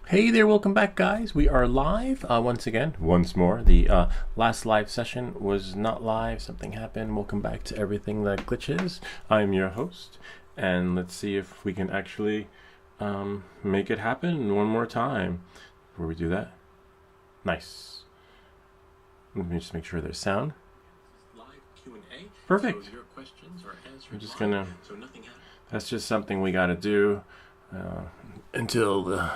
Hey there, welcome back, guys. We are live once more. The last live session was not live, something happened. Welcome back to Everything That Glitches. I'm your host, and let's see if we can actually make it happen one more time before we do that. Nice. Let me just make sure there's sound. Live Q&A. Perfect. So your questions are answered. I'm just live, gonna. So nothing happens. That's just something we got to do until the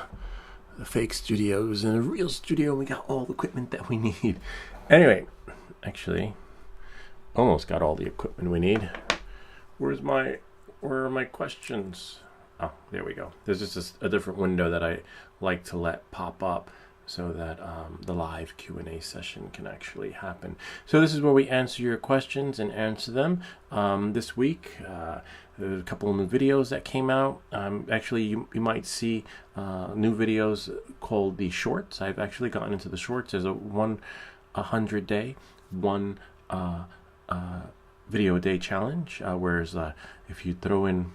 fake studios and a real studio. We got all the equipment that we need. Anyway, actually, almost got all the equipment we need. Where are my questions? Oh, there we go. There's just a different window that I like to let pop up so that the live Q&A session can actually happen. So this is where we answer your questions and answer them. This week, there's a couple of new videos that came out. Actually, you might see new videos called the shorts. I've actually gotten into the shorts as a 100-day, one video a day challenge. Whereas if you throw in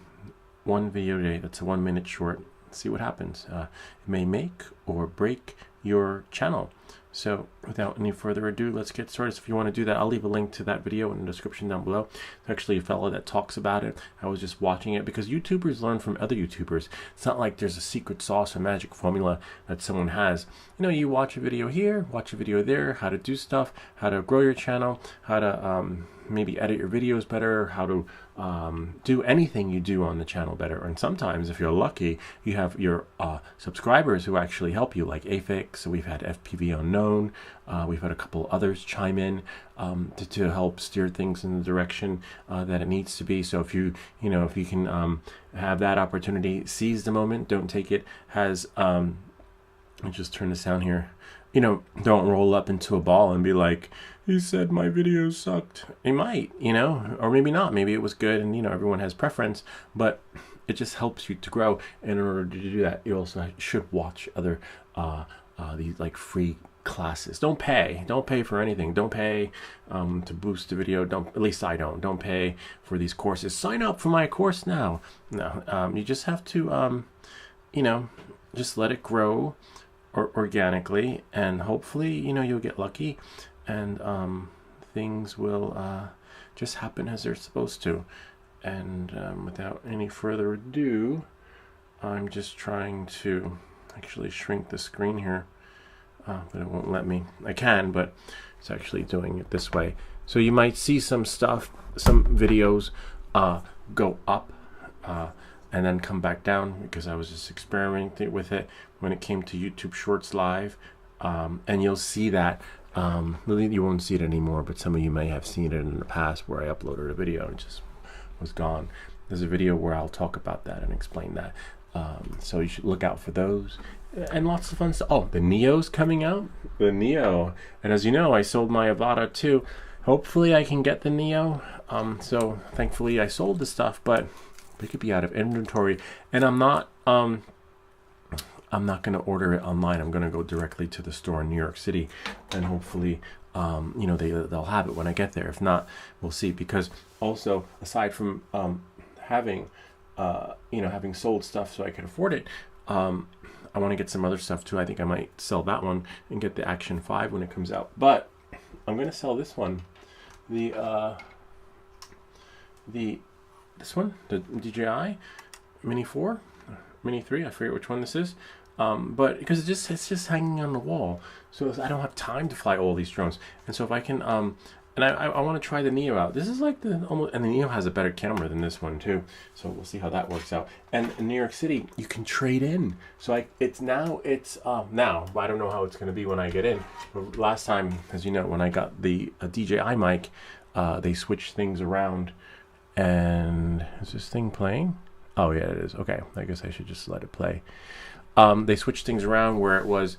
one video a day, that's a 1 minute short, see what happens. It may make or break your channel. So without any further ado, let's get started. So if you want to do that, I'll leave a link to that video in the description down below. There's actually a fellow that talks about it. I was just watching it because YouTubers learn from other YouTubers. It's not like there's a secret sauce or magic formula that someone has. You know, you watch a video here, watch a video there, how to do stuff, how to grow your channel, how to maybe edit your videos better, how to do anything you do on the channel better. And sometimes, if you're lucky, you have your subscribers who actually help you, like Afix. We've had FPV Unknown. We've had a couple others chime in to help steer things in the direction that it needs to be. So if you can have that opportunity, seize the moment. Don't take it as let me just turn this down here. Don't roll up into a ball and be like, he said my video sucked. It might, or maybe not. Maybe it was good, and everyone has preference, but it just helps you to grow. And in order to do that, you also should watch other these like free classes. Don't pay for anything. Don't pay to boost the video. At least I don't pay for these courses. Sign up for my course now. No, you just have to just let it grow organically, and hopefully you'll get lucky, and things will just happen as they're supposed to. And without any further ado, I'm just trying to actually shrink the screen here, but it won't let me. I can, but it's actually doing it this way. So you might see some videos go up and then come back down, because I was just experimenting with it when it came to YouTube Shorts Live. And you'll see that, you won't see it anymore, but some of you may have seen it in the past where I uploaded a video and just was gone. There's a video where I'll talk about that and explain that. So you should look out for those. And lots of fun stuff. Oh, the Neo's coming out. The Neo. And as you know, I sold my Avata too. Hopefully I can get the Neo. So thankfully I sold the stuff, but it could be out of inventory, and I'm not going to order it online. I'm going to go directly to the store in New York City, and hopefully they'll have it when I get there. If not, we'll see. Because also, aside from having sold stuff so I can afford it, I want to get some other stuff too. I think I might sell that one and get the Action 5 when it comes out. But I'm going to sell this one, this one, the DJI Mini 4, Mini 3, I forget which one this is, but because it's just hanging on the wall, so I don't have time to fly all these drones. And so if I can, and I want to try the Neo out. This is like and the Neo has a better camera than this one too, so we'll see how that works out. And in New York City, you can trade in. So it's now, but I don't know how it's going to be when I get in. But last time, as you know, when I got the DJI mic, they switched things around. And is this thing playing? Oh yeah, it is. Okay, I guess I should just let it play. They switched things around where it was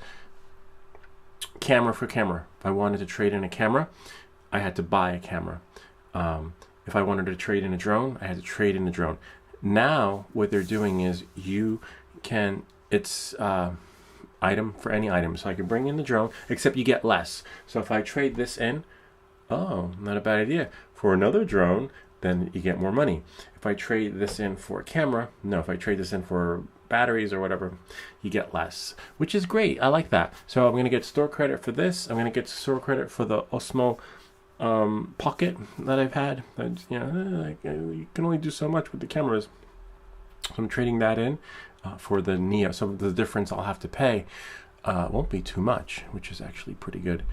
camera for camera. If I wanted to trade in a camera, I had to buy a camera. If I wanted to trade in a drone, I had to trade in a drone. Now what they're doing is it's item for any item. So I can bring in the drone, except you get less. So if I trade this in, oh, not a bad idea, for another drone, then you get more money. If I trade this in for a camera, no, if I trade this in for batteries or whatever, you get less, which is great. I like that. So I'm going to get store credit for this. I'm going to get store credit for the Osmo Pocket that I've had. You can only do so much with the cameras. So I'm trading that in for the Neo. So the difference I'll have to pay won't be too much, which is actually pretty good.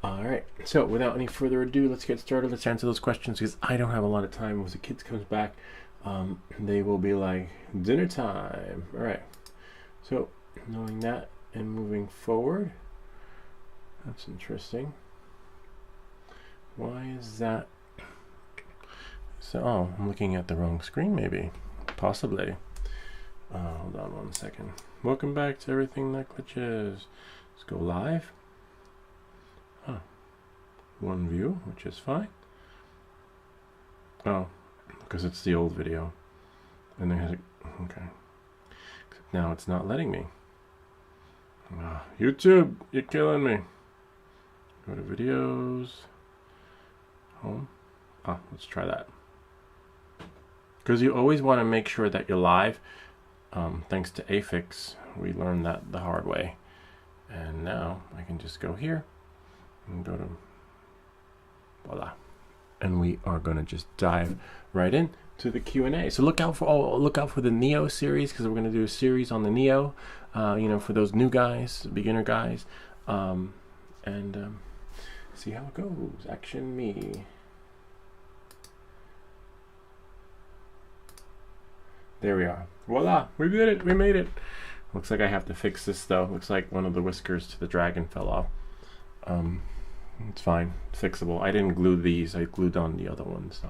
All right, so without any further ado, let's get started. Let's answer those questions because I don't have a lot of time. Once the kids comes back, they will be like, dinner time. All right, so knowing that and moving forward, that's interesting. Why is that? So, oh, I'm looking at the wrong screen maybe, possibly. Hold on 1 second. Welcome back to Everything That Glitches. Let's go live. One view, which is fine. Oh, because it's the old video. And then okay. Except now it's not letting me. YouTube, you're killing me. Go to videos. Home. Let's try that. Because you always want to make sure that you're live. Thanks to Afix, we learned that the hard way. And now I can just go here and go to voila, and we are going to just dive right in to the Q&A. So look out for the Neo series, because we're going to do a series on the Neo, for those new guys, beginner guys, and see how it goes. Action me. There we are. Voila, we did it. We made it. Looks like I have to fix this though. Looks like one of the whiskers to the dragon fell off. It's fine, fixable. I didn't glue these, I glued on the other ones. So.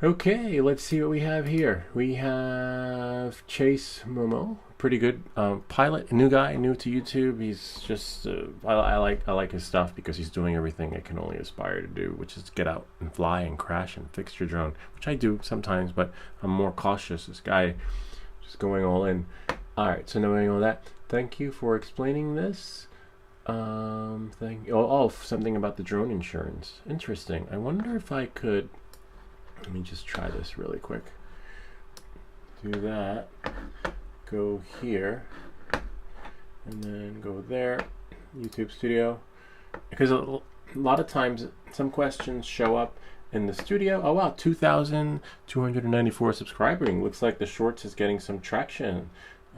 Okay, let's see what we have here. We have Chase Momo, pretty good pilot, new guy, new to YouTube. He's just I like his stuff because he's doing everything I can only aspire to do, which is get out and fly and crash and fix your drone, which I do sometimes, but I'm more cautious. This guy just going all in. All right, so knowing all that, thank you for explaining this. Something about the drone insurance. Interesting. I wonder if I could, let me just try this really quick. Do that, go here, and then go there, YouTube Studio. Because a lot of times some questions show up in the studio. Oh wow, 2,294 subscribers. Looks like the shorts is getting some traction.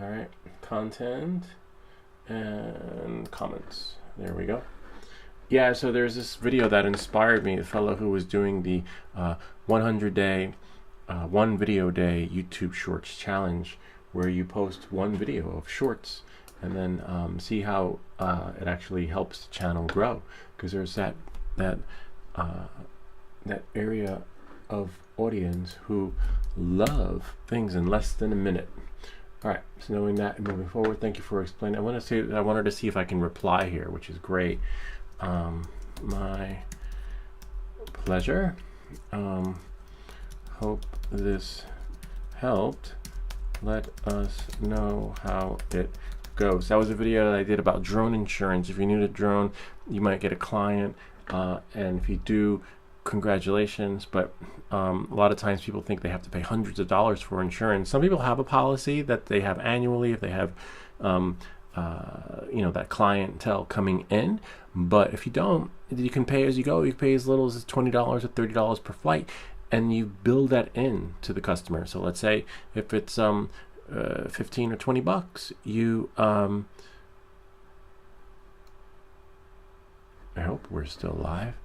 All right, content and comments. There we go. Yeah, so there's this video that inspired me, the fellow who was doing the 100-day, one video day YouTube Shorts challenge, where you post one video of shorts and then see how it actually helps the channel grow. Because there's that area of audience who love things in less than a minute. All right, so knowing that and moving forward, thank you for explaining. I wanted to see if I can reply here, which is great. My pleasure. Hope this helped. Let us know how it goes. That was a video that I did about drone insurance. If you're new to drone, you might get a client, and if you do, congratulations. But a lot of times people think they have to pay hundreds of dollars for insurance. Some people have a policy that they have annually if they have that clientele coming in, but if you don't, you can pay as you go. You can pay as little as $20 or $30 per flight, and you build that in to the customer. So let's say if it's 15 or 20 bucks, you I hope we're still live.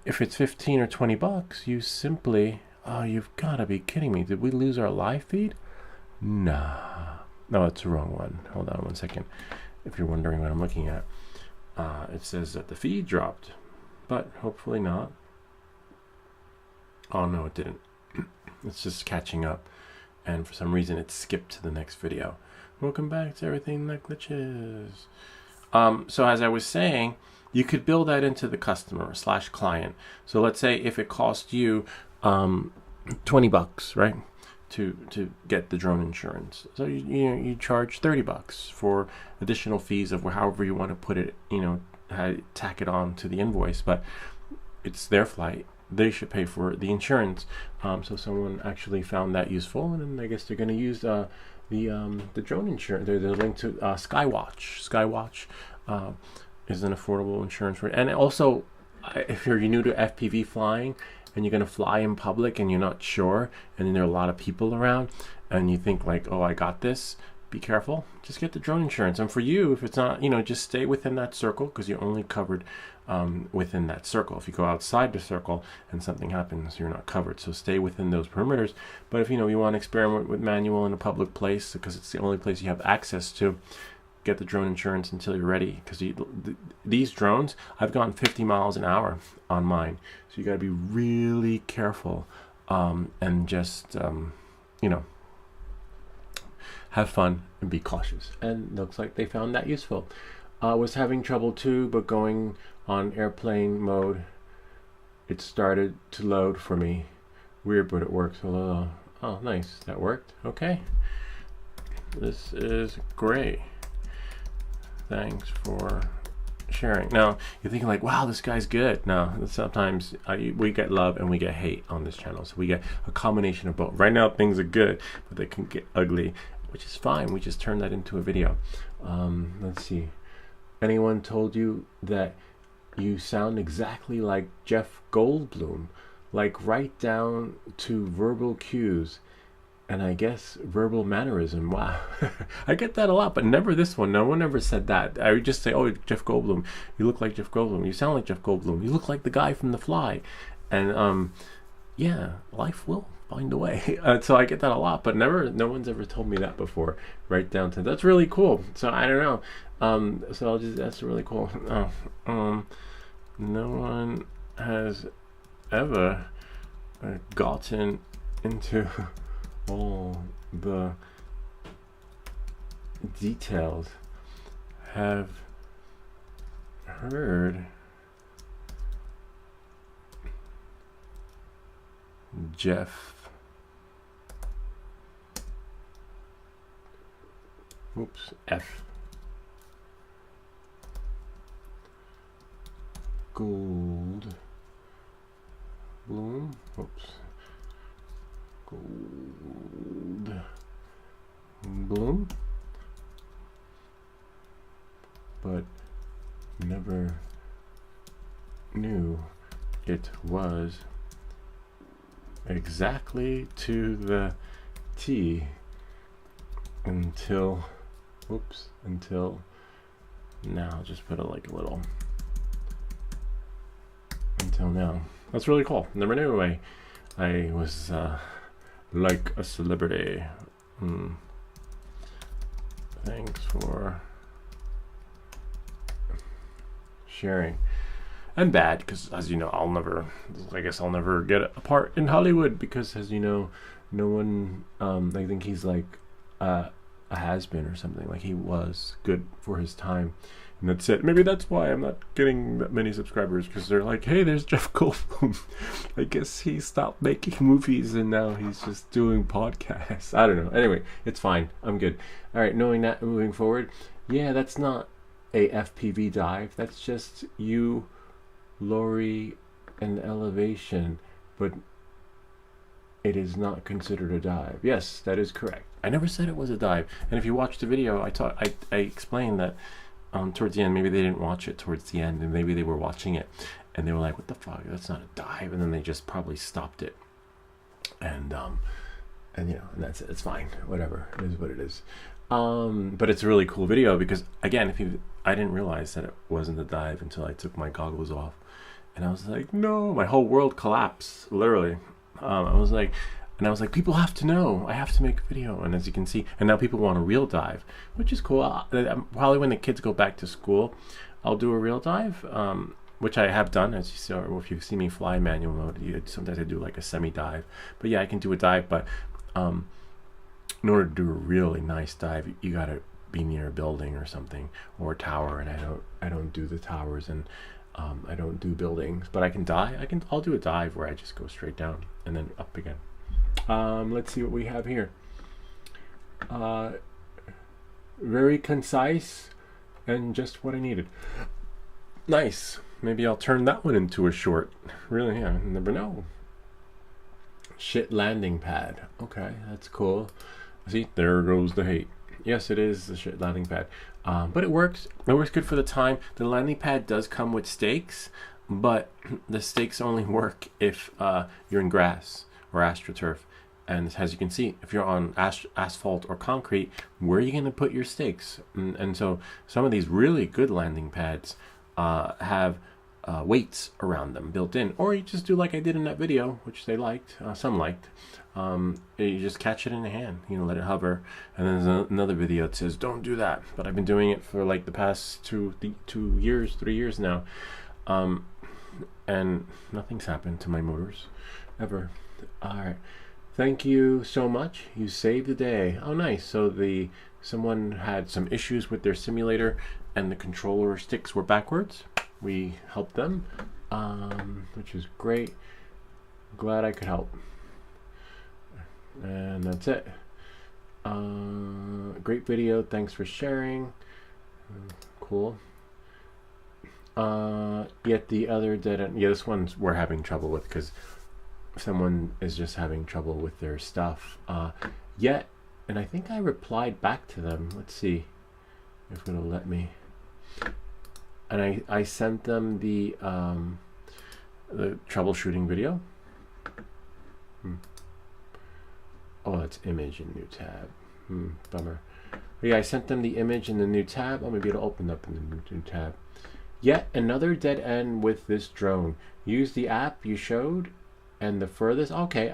If it's 15 or 20 bucks, you simply, oh, you've got to be kidding me. Did we lose our live feed? Nah. No, it's the wrong one. Hold on 1 second. If you're wondering what I'm looking at, it says that the feed dropped, but hopefully not. Oh, no, it didn't. It's just catching up, and for some reason it skipped to the next video. Welcome back to Everything That Glitches. So as I was saying, you could build that into the customer / client. So let's say if it cost you 20 bucks, right, to get the drone insurance. So you charge 30 bucks for additional fees of however you want to put it, tack it on to the invoice, but it's their flight they should pay for the insurance. So someone actually found that useful, and then I guess they're going to use the drone insurance. They're linked to Skywatch. Skywatch is an affordable insurance rate. And also, if you're new to FPV flying and you're going to fly in public and you're not sure, and then there are a lot of people around, and you think like, oh, I got this, be careful. Just get the drone insurance. And for you, if it's not, just stay within that circle, because you're only covered within that circle. If you go outside the circle and something happens, you're not covered. So stay within those perimeters. But if you want to experiment with manual in a public place, because it's the only place you have access to, get the drone insurance until you're ready. Because these drones, I've gone 50 miles an hour on mine. So you got to be really careful and just, have fun and be cautious. And looks like they found that useful. Was having trouble too, but going on airplane mode, it started to load for me. Weird, but it works. Oh, nice. That worked. Okay. This is great. Thanks for sharing. Now, you're thinking like, wow, this guy's good. No, sometimes we get love and we get hate on this channel. So we get a combination of both. Right now, things are good, but they can get ugly, which is fine. We just turn that into a video. Let's see. Anyone told you that you sound exactly like Jeff Goldblum, like right down to verbal cues, and I guess verbal mannerism. Wow. I get that a lot, but never this one. No one ever said that. I would just say, oh, Jeff Goldblum, you look like Jeff Goldblum, you sound like Jeff Goldblum, you look like the guy from The Fly. And yeah, life will find a way. So I get that a lot, but no one's ever told me that before. Right down to, that's really cool. So I don't know. So that's really cool. No one has ever gotten into all the details. Have heard Jeff F Gold Bloom Gold Bloom, but never knew it was exactly to the T until now. Just put a little until now. That's really cool. Never knew I was like a celebrity. Thanks for sharing. And bad, because as you know, I'll never get a part in Hollywood, because as you know, no one, I think he's like a has-been or something. Like, he was good for his time, and that's it. Maybe that's why I'm not getting that many subscribers, because they're like, hey, there's Jeff Goldblum. I guess he stopped making movies and now he's just doing podcasts. I don't know. Anyway, it's fine. I'm good. All right, knowing that, moving forward, yeah, that's not a FPV dive. That's just you, Lori, and elevation, but it is not considered a dive. Yes, that is correct. I never said it was a dive. And if you watch the video, I explained that towards the end. Maybe they didn't watch it towards the end, and maybe they were watching it and they were like, what the fuck, that's not a dive, and then they just probably stopped it. And and that's it. It's fine, whatever, it is what it is. But it's a really cool video, because again, I didn't realize that it wasn't a dive until I took my goggles off, and I was like, no, my whole world collapsed, literally. I was like, people have to know, I have to make a video. And as you can see, and now people want a real dive, which is cool. Probably when the kids go back to school, I'll do a real dive, which I have done, as you saw, or if you see me fly manual mode, sometimes I do like a semi-dive. But yeah, I can do a dive, but in order to do a really nice dive, you gotta be near a building or something, or a tower, and I don't do the towers, and I don't do buildings, but I can dive. I'll do a dive where I just go straight down and then up again. Let's see what we have here. Very concise and just what I needed. Nice. maybe I'll turn that one into a short. Really, yeah, never know. Shit landing pad. Okay, that's cool. See, there goes the hate. Yes, it is the shit landing pad. But it works. It works good for the time. The landing pad does come with stakes, but the stakes only work if you're in grass or AstroTurf. And as you can see, if you're on asphalt or concrete, where are you going to put your stakes? And so some of these really good landing pads have weights around them built in. Or you just do like I did in that video, which they liked, some liked. You just catch it in the hand, let it hover. And then there's another video that says, don't do that. But I've been doing it for like the past 3 years now. And nothing's happened to my motors, ever. All right. Thank you so much. You saved the day. Oh, nice. So someone had some issues with their simulator and the controller sticks were backwards. We helped them, which is great. Glad I could help. And that's it. Great video. Thanks for sharing. Cool. Yet the other dead end. Yeah, this one's we're having trouble with because someone is just having trouble with their stuff. And I think I replied back to them. Let's see if it'll let me. And I sent them the troubleshooting video. Oh, that's image in new tab. Bummer. But yeah, I sent them the image in the new tab. Oh, maybe it'll open up in the new tab. Yet another dead end with this drone. Use the app you showed, and the furthest. Okay,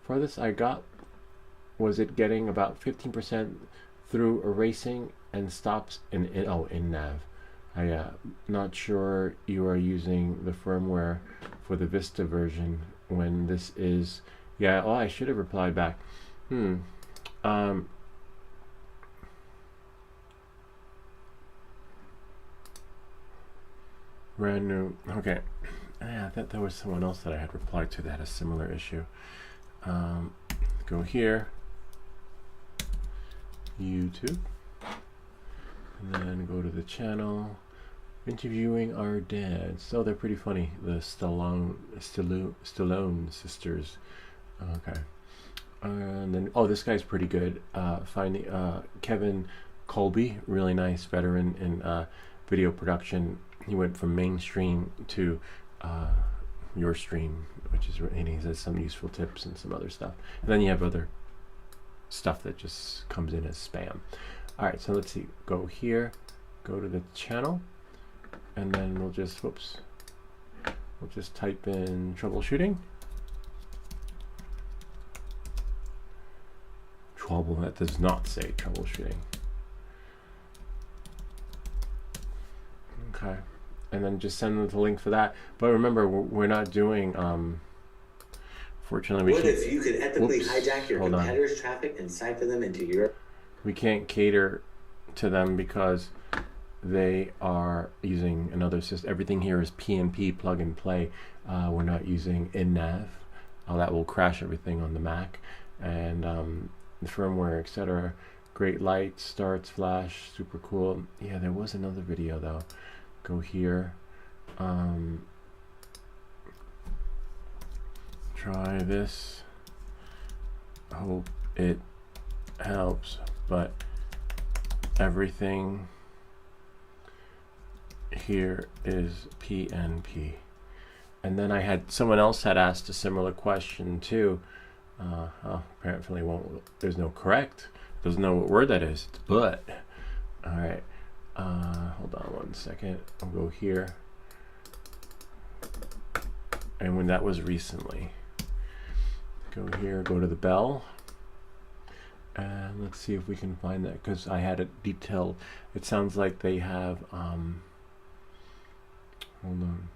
furthest I got was it getting about 15% through erasing and stops in nav. I not sure you are using the firmware for the Vista version when this is. Yeah, I should have replied back. Brand new. Okay. I thought there was someone else that I had replied to that had a similar issue. Go here. YouTube. And then go to the channel. Interviewing our dads. So they're pretty funny. The Stallone sisters. Okay. And then, this guy's pretty good. Finding Kevin Colby, really nice veteran in video production. He went from mainstream to your stream, and he has some useful tips and some other stuff. And then you have other stuff that just comes in as spam. All right, so let's see. Go here, go to the channel, and then we'll just type in troubleshooting. That does not say troubleshooting. Okay, and then just send them the link for that. But remember, we're not doing. Fortunately, what if you could ethically hijack your competitors' traffic and siphon them into your? We can't cater to them because they are using another system. Everything here is PnP, plug and play. We're not using InNav. That will crash everything on the Mac, and the firmware, etc. Great light, starts, flash, super cool. Yeah, there was another video though. Go here. Try this. Hope it helps, but everything here is PnP. And then I had someone else had asked a similar question too. Apparently there's no correct. Doesn't know what word that is. But all right. Hold on 1 second. I'll go here. And when that was recently. Go here, go to the bell. And let's see if we can find that, because I had it detailed. It sounds like they have hold on.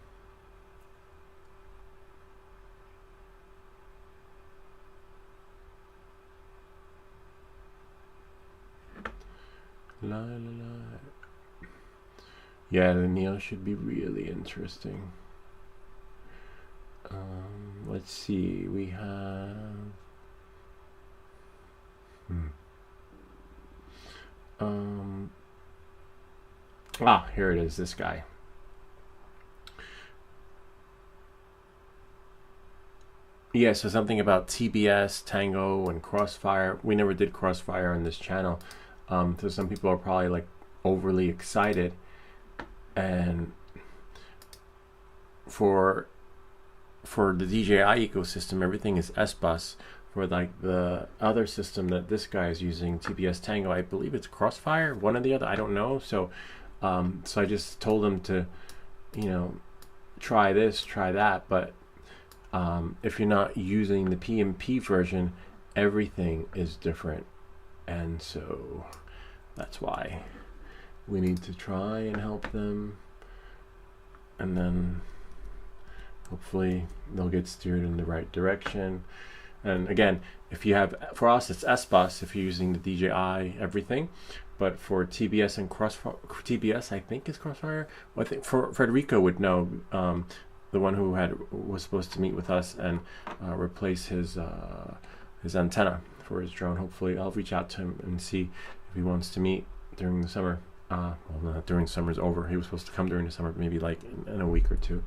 La la la. Yeah, the Neo should be really interesting. Let's see. We have. Here it is. This guy. Yeah, so something about TBS, Tango, and Crossfire. We never did Crossfire on this channel. So some people are probably like overly excited. And for the DJI ecosystem, everything is S-Bus. For like the other system that this guy is using, TBS Tango, I believe it's Crossfire, one or the other, I don't know. So I just told him to, try this, try that. But if you're not using the PMP version, everything is different. And so that's why we need to try and help them. And then hopefully they'll get steered in the right direction. And again, if you have, for us, it's S-Bus if you're using the DJI everything. But for TBS and TBS, I think is Crossfire. Well, I think Federico would know, the one who was supposed to meet with us and replace his antenna for his drone. Hopefully, I'll reach out to him and see if he wants to meet during the summer. Well, not during summer's over. He was supposed to come during the summer, maybe like in a week or two.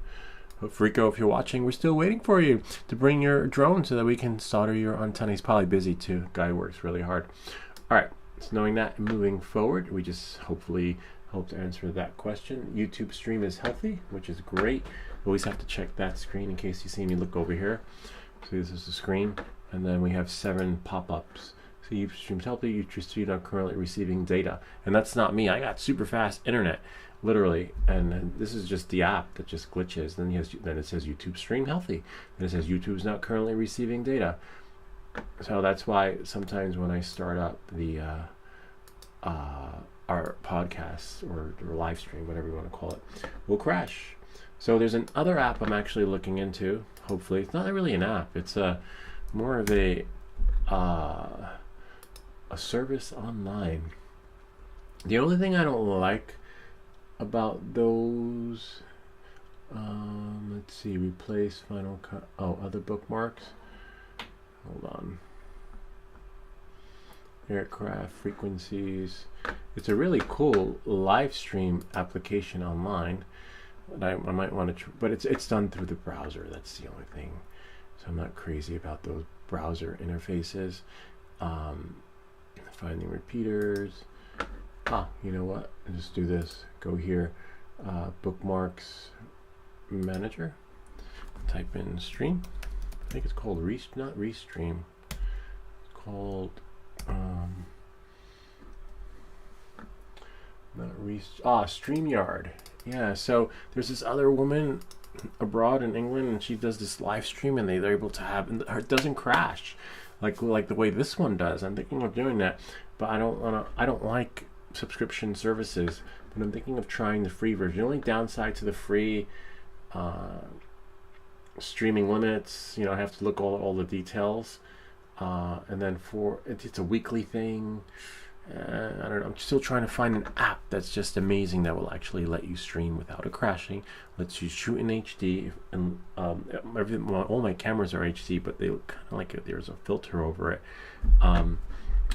Frico, if you're watching, we're still waiting for you to bring your drone so that we can solder your antenna. He's probably busy too. Guy works really hard. All right, so knowing that, moving forward, we just hopefully hope to answer that question. YouTube stream is healthy, which is great. Always have to check that screen in case you see me look over here. So this is the screen, and then we have 7 pop-ups. So YouTube stream's healthy. YouTube stream not currently receiving data, and that's not me. I got super fast internet. Literally, and this is just the app that just glitches. Then it says YouTube stream healthy. Then it says YouTube's not currently receiving data. So that's why sometimes when I start up the our podcast or live stream, whatever you want to call it, will crash. So there's another app I'm actually looking into. Hopefully, it's not really an app. It's more of a service online. The only thing I don't like about those, let's see, replace Final Cut. Oh, other bookmarks. Hold on. Aircraft frequencies. It's a really cool live stream application online. I might want to, but it's done through the browser. That's the only thing. So I'm not crazy about those browser interfaces. Finding repeaters. You know what? I'll just do this. Go here, bookmarks manager. Type in stream. I think it's called not Restream. It's called StreamYard. Yeah. So there's this other woman abroad in England, and she does this live stream, and they're able to have, and it doesn't crash like the way this one does. I'm thinking of doing that, but I don't like subscription services, but I'm thinking of trying the free version. The only downside to the free streaming limits, I have to look all the details, and then it's a weekly thing. I don't know. I'm still trying to find an app that's just amazing that will actually let you stream without it crashing. Lets you shoot in HD, and all my cameras are HD, but they look kind of like there's a filter over it.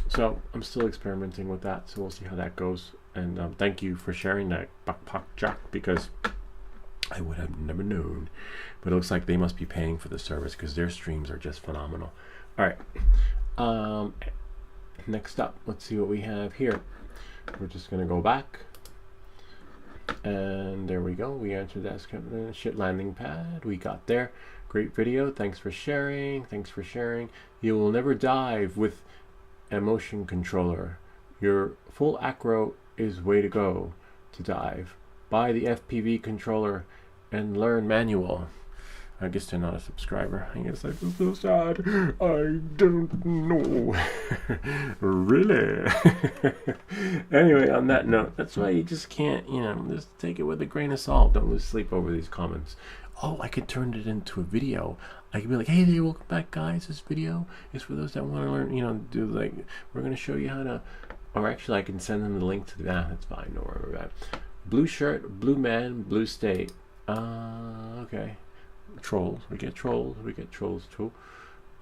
So I'm still experimenting with that, so we'll see how that goes. And thank you for sharing that, Bakpak Jack, because I would have never known. But it looks like they must be paying for the service because their streams are just phenomenal. All right. Next up, let's see what we have here. We're just going to go back. And there we go. We answered that shit landing pad. We got there. Great video. Thanks for sharing. You will never dive with a motion controller. Your full acro is way to go to dive. Buy the FPV controller and learn manual. I guess they're not a subscriber. I guess I feel so sad. I don't know. Really? Anyway, on that note, that's why you just can't, just take it with a grain of salt. Don't lose sleep over these comments. Oh, I could turn it into a video. I could be like, hey there, welcome back guys. This video is for those that want to learn, we're going to show you how to, or actually I can send them the link to that. That's fine, don't worry about it. Blue shirt, blue man, blue state. Okay. Trolls. We get trolls too.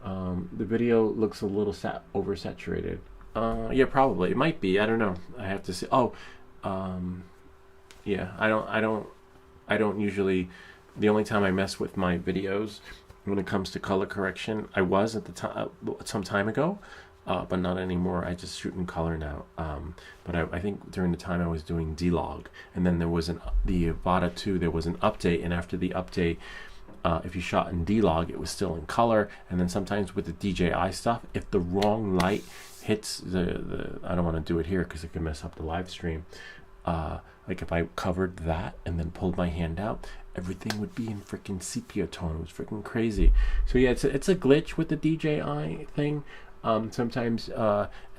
The video looks a little oversaturated. Yeah, probably. It might be. I don't know. I have to see. Yeah. I don't usually. The only time I mess with my videos when it comes to color correction. I was at the time some time ago, but not anymore. I just shoot in color now. But I think during the time I was doing D-Log, and then there was the Avata 2. There was an update, and after the update, if you shot in D-Log, it was still in color. And then sometimes with the DJI stuff, if the wrong light hits the I don't want to do it here because it can mess up the live stream. Like if I covered that and then pulled my hand out, everything would be in freaking sepia tone. It was freaking crazy. So yeah, it's a glitch with the DJI thing. Sometimes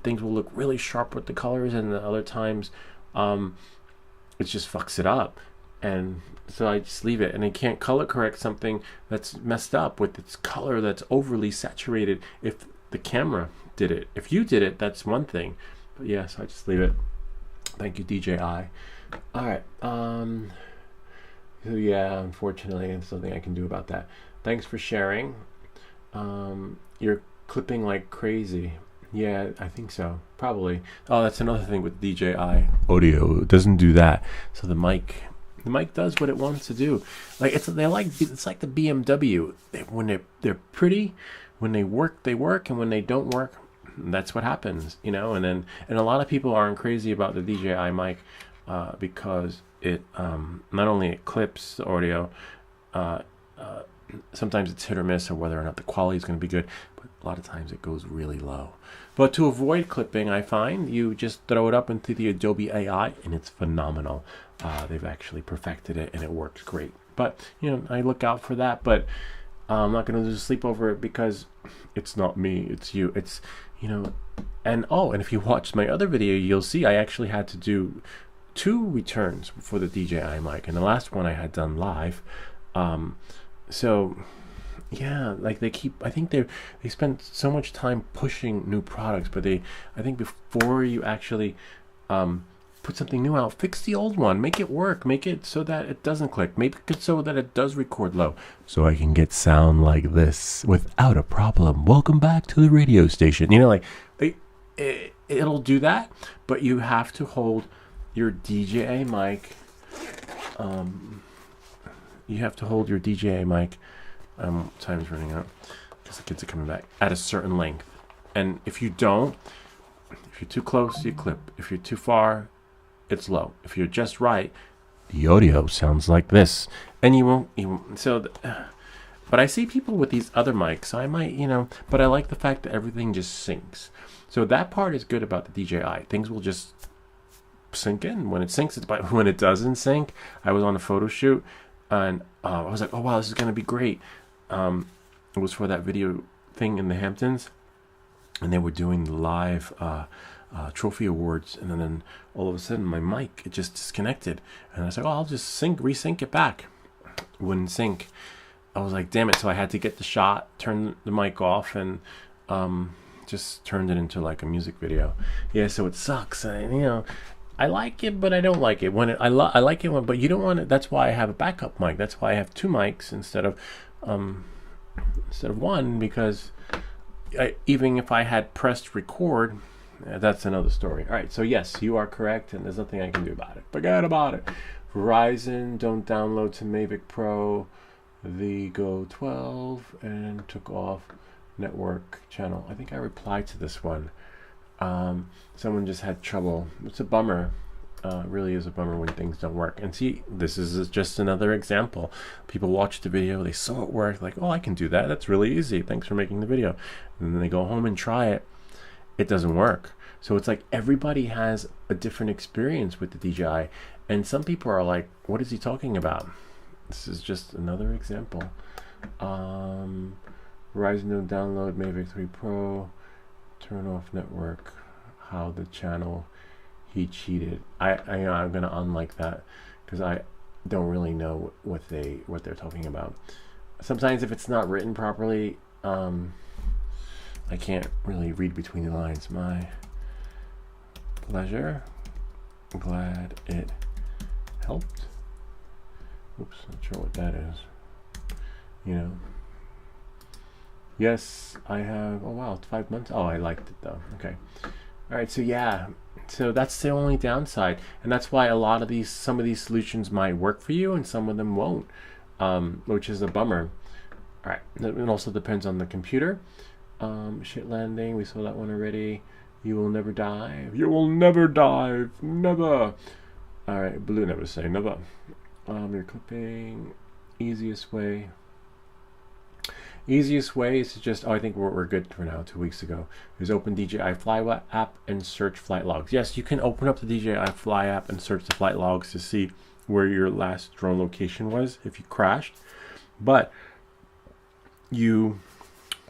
things will look really sharp with the colors, and the other times it just fucks it up. And so I just leave it, and I can't color correct something that's messed up with its color that's overly saturated if the camera did it. If you did it, that's one thing. But yeah, so I just leave it. Thank you, DJI. All right. So yeah, unfortunately, there's something I can do about that. Thanks for sharing. You're clipping like crazy. Yeah, I think so. Probably. Oh, that's another thing with DJI audio. It doesn't do that. So the mic does what it wants to do. Like it's like the BMW. When they're pretty, when they work, and when they don't work, that's what happens, you know. And a lot of people aren't crazy about the DJI mic because it not only it clips the audio, sometimes it's hit or miss or whether or not the quality is going to be good, but a lot of times it goes really low. But to avoid clipping, I find you just throw it up into the Adobe AI and it's phenomenal. They've actually perfected it and it works great. But you know, I look out for that, but I'm not going to lose sleep over it because it's not me, it's you. It's, you know, and if you watch my other video, you'll see I actually had to do 2 returns for the DJI mic, and the last one I had done live. So yeah, like I think they spend so much time pushing new products, but I think before you actually put something new out, fix the old one, make it work, make it so that it doesn't click, make it so that it does record low, so I can get sound like this without a problem. Welcome back to the radio station. You know, like it'll do that, but you have to hold your DJI mic. You have to hold your DJI mic. Time's running out because the kids are coming back at a certain length, and if you don't, if you're too close, you clip. If you're too far, it's low. If you're just right, the audio sounds like this, and you won't. So, but I see people with these other mics, so I might, you know. But I like the fact that everything just syncs. So that part is good about the DJI. Things will just sync in when it syncs. But when it doesn't sync, I was on a photo shoot, and I was like, oh wow, this is gonna be great. It was for that video thing in the Hamptons, and they were doing the live trophy awards, and then all of a sudden my mic, it just disconnected, and I was like, oh, I'll just resync it back. It wouldn't sync. I was like, damn it. So I had to get the shot, turn the mic off, and just turned it into like a music video. Yeah, so it sucks. You know, I like it, but I don't like it. I like it when, but you don't want it. That's why I have a backup mic. That's why I have 2 mics instead of one, because even if I had pressed record, that's another story. All right, so yes, you are correct, and there's nothing I can do about it. Forget about it. Verizon don't download to Mavic Pro the Go 12 and took off network channel. I think I replied to this one. Someone just had trouble. It's a bummer. Really is a bummer when things don't work. And see, this is just another example. People watch the video, they saw it work, like, oh, I can do that. That's really easy. Thanks for making the video. And then they go home and try it. It doesn't work. So it's like everybody has a different experience with the DJI. And some people are like, what is he talking about? This is just another example. Verizon don't download Mavic 3 Pro. Turn off network. How the channel he cheated. I'm gonna unlike that because I don't really know what they're talking about. Sometimes if it's not written properly, I can't really read between the lines. My pleasure. Glad it helped. Oops, not sure what that is. You know. Yes, I have. Oh wow, it's 5 months. Oh, I liked it though. Okay. All right. So yeah. So that's the only downside, and that's why some of these solutions might work for you, and some of them won't, which is a bummer. All right, it also depends on the computer. Shit landing, we saw that one already. You will never dive. You will never dive. Never. All right, Blue never say never. You're clipping. Easiest way. Easiest way is to just, I think we're good for now, 2 weeks ago, is open DJI Fly app and search flight logs. Yes, you can open up the DJI Fly app and search the flight logs to see where your last drone location was if you crashed, but you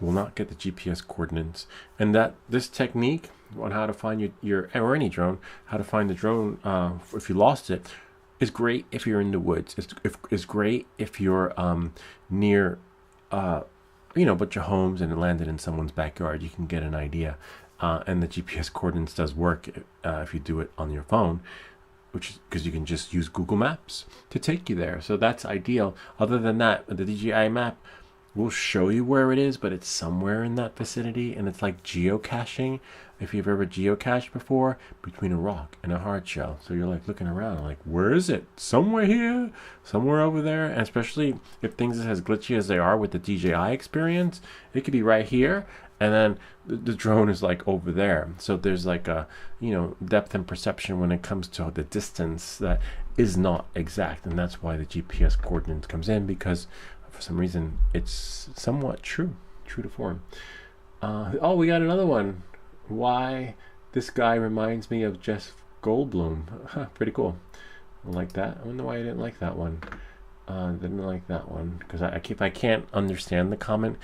will not get the GPS coordinates. And that this technique on how to find your or any drone, how to find the drone if you lost it, is great if you're in the woods. It's great if you're near a bunch of homes and it landed in someone's backyard. You can get an idea, and the GPS coordinates does work if you do it on your phone, which is because you can just use Google Maps to take you there. So that's ideal. Other than that, the DJI map will show you where it is, but it's somewhere in that vicinity, and it's like geocaching. If you've ever geocached before, between a rock and a hard shell. So you're like looking around, like, where is it? Somewhere here, somewhere over there. And especially if things are as glitchy as they are with the DJI experience, it could be right here, and then the drone is like over there. So there's like a, depth and perception when it comes to the distance that is not exact. And that's why the GPS coordinates comes in, because for some reason it's somewhat true to form. We got another one. Why this guy reminds me of Jeff Goldblum. Pretty cool. I like that. I wonder why I didn't like that one. Didn't like that one because if I can't understand the comment,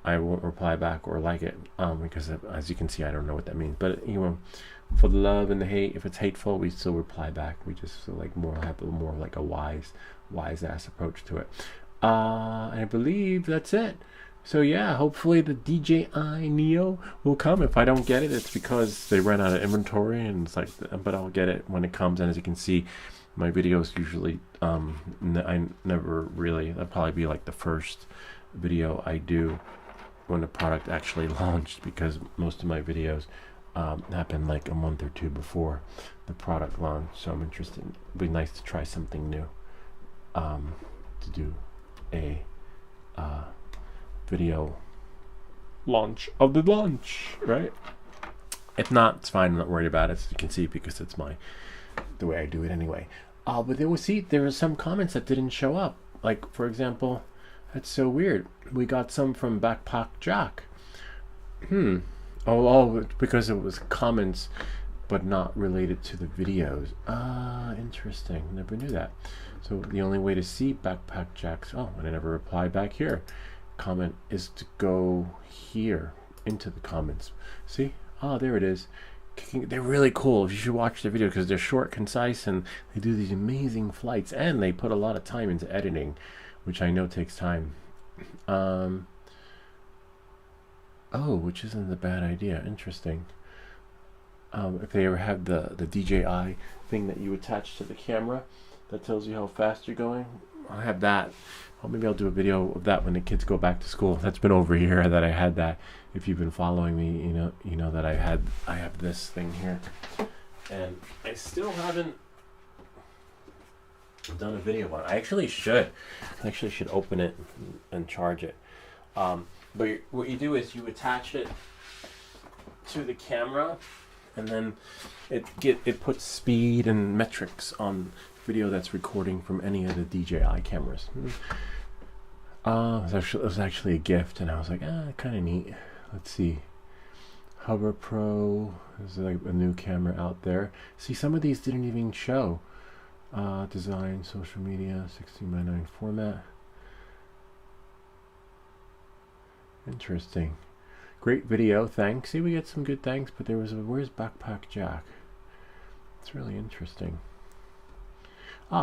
I won't reply back or like it, because as you can see, I don't know what that means. But for the love and the hate, if it's hateful, we still reply back. We just feel like have more like a wise ass approach to it. And I believe that's it. So yeah, hopefully the DJI Neo will come. If I don't get it, it's because they ran out of inventory, and it's like, but I'll get it when it comes. And as you can see, my videos usually, I never really, that'll probably be like the first video I do when the product actually launched, because most of my videos happened like a month or two before the product launch. So I'm interested. It'd be nice to try something new, to do a video launch of the launch, right? If not, it's fine. I'm not worried about it, as you can see, because it's the way I do it anyway. But there were some comments that didn't show up. Like, for example, that's so weird. We got some from Backpack Jack. Because it was comments, but not related to the videos. Interesting. Never knew that. So the only way to see Backpack Jack's, and I never replied back here, comment is to go here into the comments. See? There it is. They're really cool. You should watch the video because they're short, concise, and they do these amazing flights, and they put a lot of time into editing, which I know takes time. Which isn't a bad idea. Interesting. If they ever have the DJI thing that you attach to the camera that tells you how fast you're going, I'll have that. Maybe I'll do a video of that when the kids go back to school. That's been over a year that I had that. If you've been following me, you know that I have this thing here, and I still haven't done a video on it. I actually should open it and charge it. But what you do is you attach it to the camera, and then it puts speed and metrics on video that's recording from any of the DJI cameras. It was actually a gift, and I was like, kind of neat. Let's see. Hover Pro is like a new camera out there. See, some of these didn't even show. Design, social media, 16:9 format. Interesting. Great video, thanks. See, we get some good thanks, but where's Backpack Jack? It's really interesting.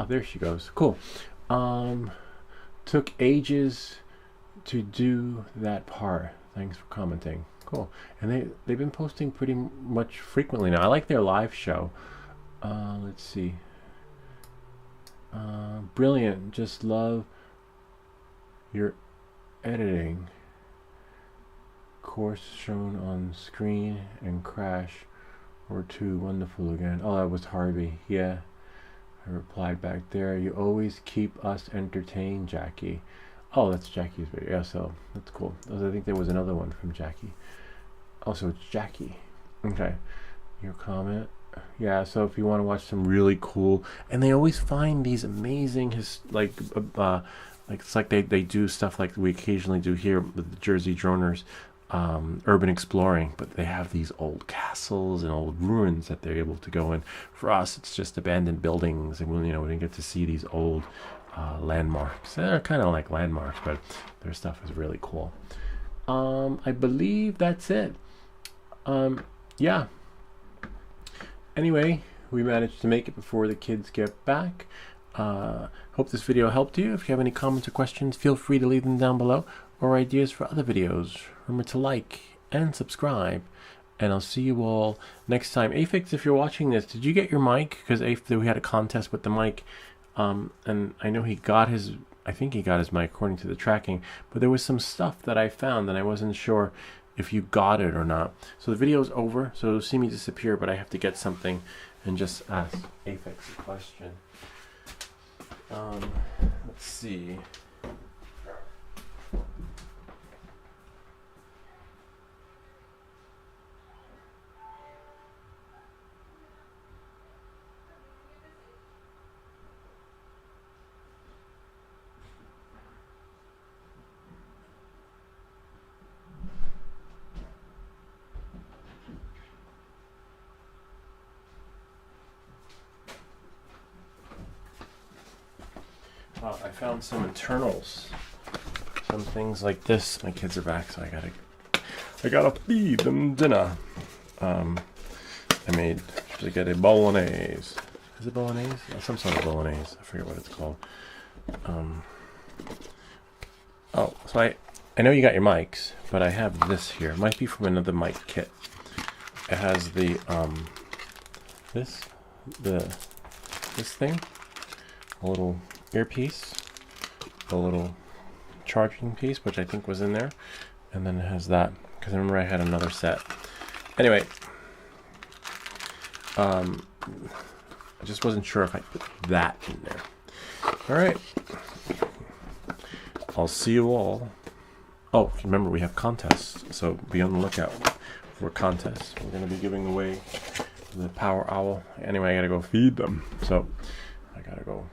There she goes. Cool. Took ages to do that part. Thanks for commenting. Cool. And they've been posting pretty much frequently now. I like their live show. Let's see. Brilliant. Just love your editing. Course shown on screen and crash or two. Wonderful again. That was Harvey. Yeah. I replied back there. You always keep us entertained, Jackie. Oh, that's Jackie's video. Yeah, so that's cool. I think there was another one from Jackie. Also, it's Jackie. Okay, your comment. Yeah, so if you want to watch some really cool, and they always find these amazing like it's like they do stuff like we occasionally do here with the Jersey Droners, urban exploring, but they have these old castles and old ruins that they're able to go in. For us, it's just abandoned buildings, and we didn't get to see these old landmarks. They're kind of like landmarks, but their stuff is really cool. I believe that's it. Yeah. Anyway, we managed to make it before the kids get back. Hope this video helped you. If you have any comments or questions, feel free to leave them down below, or ideas for other videos. Remember to like and subscribe, and I'll see you all next time. Afix, if you're watching this, did you get your mic? Because we had a contest with the mic, and I know I think he got his mic according to the tracking, but there was some stuff that I found and I wasn't sure if you got it or not. So the video is over, so you'll see me disappear, but I have to get something and just ask Afix a question. Let's see. I found some internals, some things like this. My kids are back, so I gotta feed them dinner. I made spaghetti bolognese. Is it bolognese? Some sort of bolognese. I forget what it's called. Oh, so I know you got your mics, but I have this here. It might be from another mic kit. It has the this thing, a little earpiece, a little charging piece, which I think was in there, and then it has that, because I remember I had another set. Anyway, I just wasn't sure if I put that in there. All right, I'll see you all. Oh, remember we have contests, so be on the lookout for contests. We're going to be giving away the Power Owl. Anyway, I gotta go feed them, so I gotta go